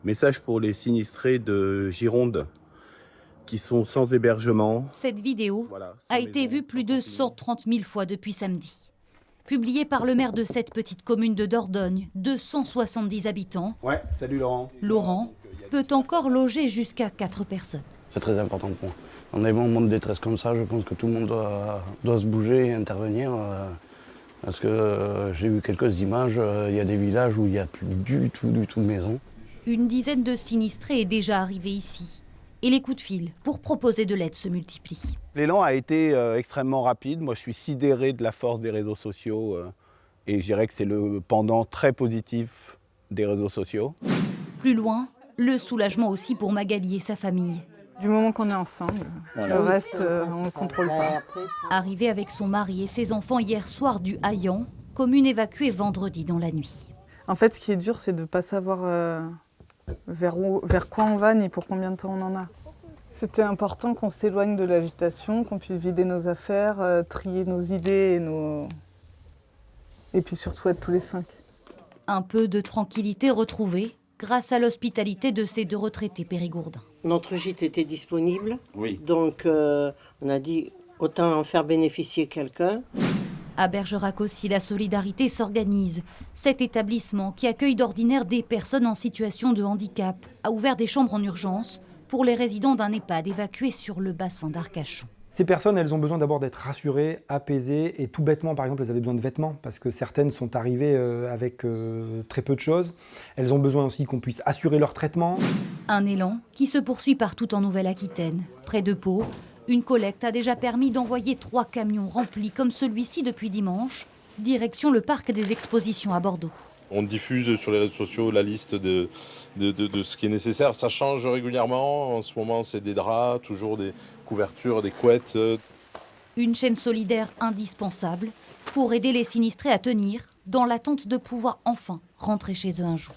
Message pour les sinistrés de Gironde qui sont sans hébergement. Cette vidéo Voilà, a été vue plus de 130 000 fois depuis samedi. Publiée par le maire de cette petite commune de Dordogne, 270 habitants, Ouais, salut Laurent. Laurent peut encore loger jusqu'à 4 personnes. C'est très important pour moi. Dans des moments de détresse comme ça, je pense que tout le monde doit se bouger et intervenir. Parce que j'ai vu quelques images, il y a des villages où il n'y a plus du tout de maison. Une dizaine de sinistrés est déjà arrivée ici. Et les coups de fil pour proposer de l'aide se multiplient. L'élan a été extrêmement rapide. Moi, je suis sidéré de la force des réseaux sociaux. Et je dirais que c'est le pendant très positif des réseaux sociaux. Plus loin, le soulagement aussi pour Magali et sa famille. Du moment qu'on est ensemble, le reste, on ne le contrôle pas. Arrivée avec son mari et ses enfants hier soir du Haillan, commune évacuée vendredi dans la nuit. En fait, ce qui est dur, c'est de ne pas savoir vers quoi on va ni pour combien de temps on en a. C'était important qu'on s'éloigne de l'agitation, qu'on puisse vider nos affaires, trier nos idées et puis surtout être tous les 5. Un peu de tranquillité retrouvée grâce à l'hospitalité de ces 2 retraités périgourdins. Notre gîte était disponible, Oui. donc on a dit autant en faire bénéficier quelqu'un. À Bergerac aussi, la solidarité s'organise. Cet établissement, qui accueille d'ordinaire des personnes en situation de handicap, a ouvert des chambres en urgence pour les résidents d'un EHPAD évacués sur le bassin d'Arcachon. Ces personnes, elles ont besoin d'abord d'être rassurées, apaisées, et tout bêtement, par exemple, elles avaient besoin de vêtements, parce que certaines sont arrivées avec très peu de choses. Elles ont besoin aussi qu'on puisse assurer leur traitement. Un élan qui se poursuit partout en Nouvelle-Aquitaine. Près de Pau, une collecte a déjà permis d'envoyer 3 camions remplis comme celui-ci depuis dimanche, direction le parc des expositions à Bordeaux. On diffuse sur les réseaux sociaux la liste de ce qui est nécessaire. Ça change régulièrement. En ce moment, c'est des draps, toujours des couvertures, des couettes. Une chaîne solidaire indispensable pour aider les sinistrés à tenir dans l'attente de pouvoir enfin rentrer chez eux un jour.